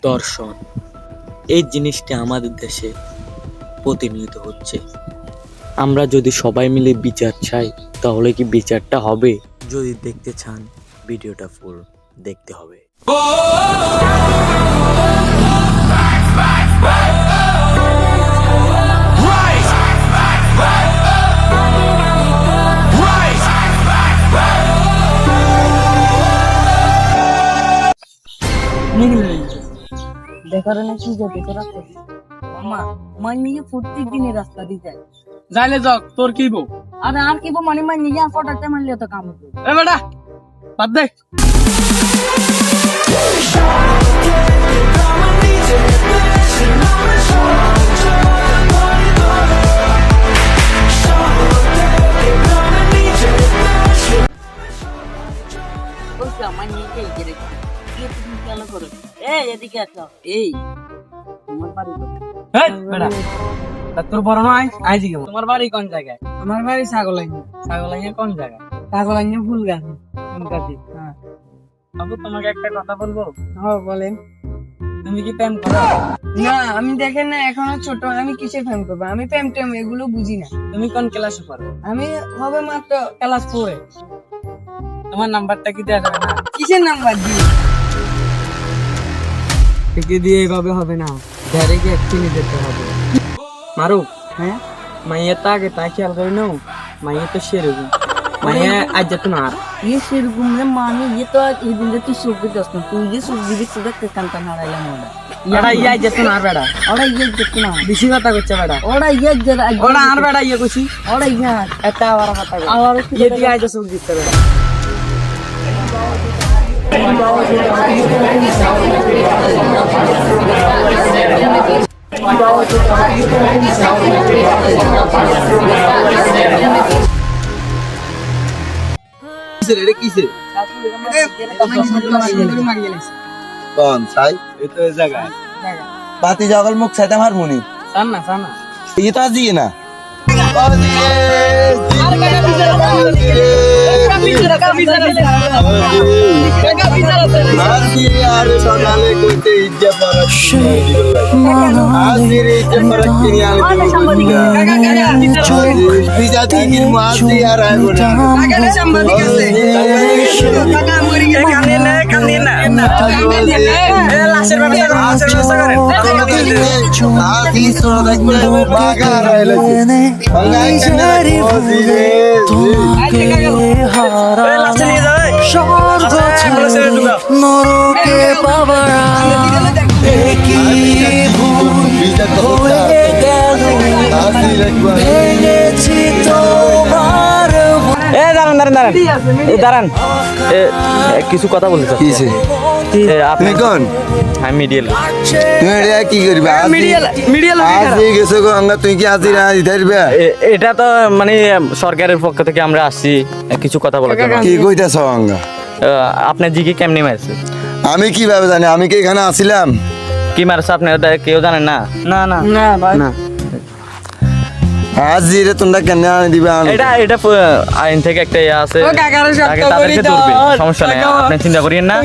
ধর্ষণ এই জিনিসটা আমাদের দেশে প্রতিনিয়ত হচ্ছে। আমরা যদি সবাই মিলে বিচার চাই তাহলে কি বিচারটা হবে? যদি দেখতে চান ভিডিওটা ফুল দেখতে হবে। দেখার কি যাবে তোরা আমার নিয়ে প্রত্যেক দিনে রাস্তা দিয়ে যায় যাইলে যাক তোর কি বউ আরে আর কি মানে নিয়ে ফটাতে মারলে তো কাম হবে এ বেটা বাদ দে আমার নিয়ে কেন করো এই এদিকে আসো এই তোমার বাড়ি এই বেটা তা তোর বড় নয় আইজি কেমন তোমার বাড়ি কোন জায়গায় আমার বাড়ি ছাগলাইয়া কোন জায়গায় ছাগলাইনে ফুল গাছ কোন কাছে হ্যাঁ বাবু তোমাকে একটা কথা বলবো হ্যাঁ বলেন তুমি কি প্রেম করো না আমি দেখেন না এখনো ছোট আমি কিসের প্রেম করবো আমি প্রেম টেম এগুলো বুঝি না তুমি কোন ক্লাসে পড়ো আমি হবে মাত্র ক্লাস 4 তোমার নাম্বারটা কি দেওয়া যাবে না কিসের নাম্বার দিই থেকে দিয়ে এইভাবে হবে না ধারে গিয়ে একটুনি যেতে হবে মারু হ্যাঁ মাইয়া তা আগে তা খেয়াল করে নাও মাইয়া তো সেরকম মাইয়া আজ যেত না আর ये সেরকম রে মানে ये तो এই দিন তুই সুখ দিস না তুই যে সুখ দিবি তুই দেখতে কান্তা হারাইলাম বেটা ইয়া যেত না আর বেটা ওরা ইয়ে যেত না বেশি কথা করছে বেটা ওরা ইয়ে যে ওরা আর বেটা ইয়ে কইছি ওরা ইয়ে এটা আবার কথা আবার ইয়ে দিয়ে আজ সুখ দিতে বেটা কোন সাই এই তো এই জায়গা পাতি জগল মুখ সাইতে হারমোনি সানা সানা ये तो आज ही ना নরকে পাবার ভেঙেছি তোমার দাঁড়ান কিছু কথা বলতে চাচ্ছি। আপনি কোন আমি মিডিয়াল তুমি এটা কি করবে আজ গেছো গঙ্গা তুই কি আজি না দিতে এটা তো মানে সরকারের পক্ষ থেকে আমরা আসছি কিছু কথা বলার জন্য। কি কইতাছ গঙ্গা আপনার জি কি কেমনি মারছে? আমি কিভাবে জানি আমি কি এখানে আসিলাম কি মারছে আপনার কেউ জানেন না? না না না ভাই না আজ রে তোমরা কেন আনি দিবে এটা আইন থেকে একটা ইয়ে আছে ও কাকারে তাকে সত্য করি তাদেরকে দাও ধরবে, সমস্যা নেই, আপনি চিন্তা করিয়েন না,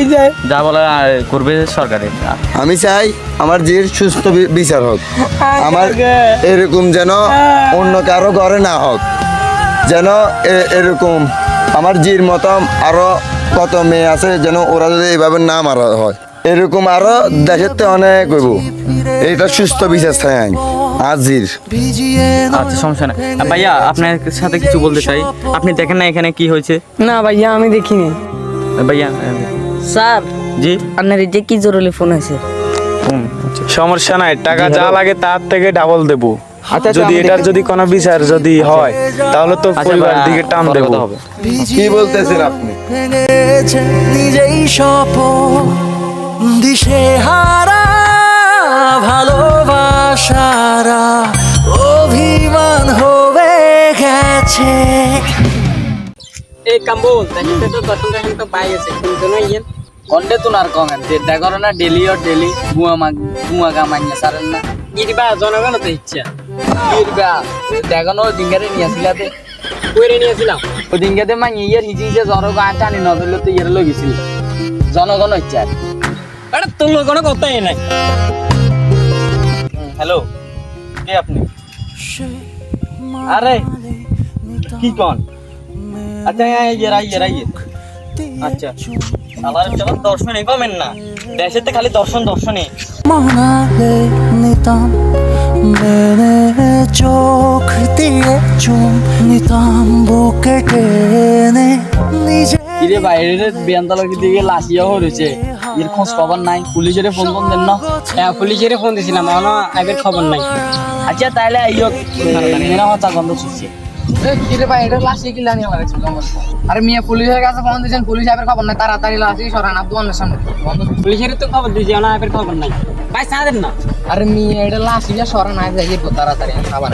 যা বলার করবে সরকারে। আমি চাই আমার যে সুস্থ বিচার হোক, আমার এরকম যেন অন্য কারো ঘরে না হোক, যেন এরকম আমার জির মতো আরো কত মেয়ে আছে যেন ওরা যদি এইভাবে না মারা হয়, এরকম আরো দেশের তো অনেক হইব। এইটা সুস্থ বিচার চাই আজির। আচ্ছা সমস্যা নাই ভাইয়া, আপনার সাথে কিছু বলতে চাই। আপনি দেখেন না এখানে কি হয়েছে? না ভাইয়া আমি দেখিনি ভাইয়া স্যার জি আপনার এই যে কি জরুরি ফোন আছে সমস্যা নাই, টাকা যা লাগে তার থেকে ডাবল দেবো। আচ্ছা, যদি এটার যদি কোনো বিচার যদি হয় তাহলে তো পরিবার দিকে টান দেবো। কি বলতেছেন আপনি? ভেঙেছে নিজেই স্বপন দিশে হারা ভালোবাসারা অভিমান হবে গেছে। এই কাম্বল দেখতে তো দর্শন দেখেন তো পাই গেছে কিন্তু না ইয়েন কন্ডে তো নার কঙ্গান যেটা করো না ডেলি অর ডেলি বুয়া গামাইয়া সারেন না ইরবা জনগণ তো ইচ্ছা ইরবা দেখনো দিঙ্গারে নিয়েছিলাতে কইরে নিয়েছিলাম ওই দিঙ্গাতে মাই ইয়ার হিজি যে জনগণ আটানি নজরলে তো ইয়ার লগিছিল জনগণ ইচ্ছা আরে তোর কোনো কথাই নাই। হ্যালো, কে আপনি? আরে কি কন? আচ্ছা আইয়ে আচ্ছা আমার চলো দর্শনই পাবেন না, দেশেতে খালি দর্শনই। মনালে নিতাম মেরে চোখ দিয়ে চুম নিতাম বুকে টেনে নিজে কিরে বাইরে বিয়ানতলার দিকে লাশিয়া হয়েছে, এর খোঁজ খবর নাই? পুলিশের ফোন দেন না? হ্যাঁ পুলিশের ফোন দিছিলাম, এখনো আগের খবর নাই। আচ্ছা তাহলে আইও, মেরা হতা গন্ধ ছুটছে। কিরে ভাই এটা লাশি কি লানি লাগাইছে? আরে মিয়া পুলিশের কাছে ফোন দিয়েছেন, পুলিশ আবার খবর নাই, তাড়াতাড়ি লাশি সরান আপনার সামনে। পুলিশের তো খবর দিয়েছি, না আবার খবর নাই ভাই, সাদেন না। আরে মিয়া এটা লাশি যা সরান আয় যাইয়ে তাড়াতাড়ি খাবার।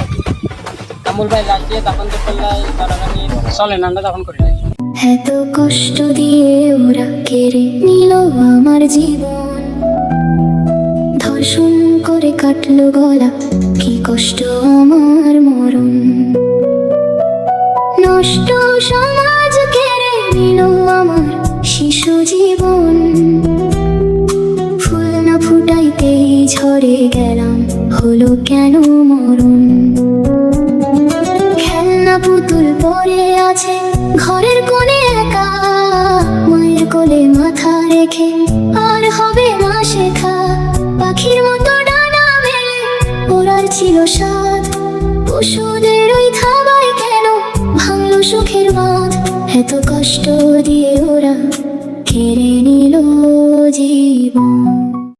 আমুল ভাই লাশি তখন তো করলাই তাড়াতাড়ি চলে না, তখন করে নাই। এত কষ্ট দিয়ে ওরা কেড়ে নিল আমার জীবন, ধর্ষণ করে কাটলো গলা, কি কষ্ট আমার মরণ। নষ্ট সমাজ কেড়ে নিল আমার শিশু জীবন, ফুল না ফুটাইতেই ঝরে গেলাম, হলো কেন মরণ। খেলনা পুতুল পরে আছে ঘরের কোণে একা, মায়ের কোলে মাথা রেখে আর হবে না শেখা। পাখির মতো ডানা মেলে ওরার ছিল সাথ, পশুদের ওই থাবায় কেন ভাঙলো সুখের বাঁধ। এত কষ্ট দিয়ে ওরা কেড়ে নিল জীবন।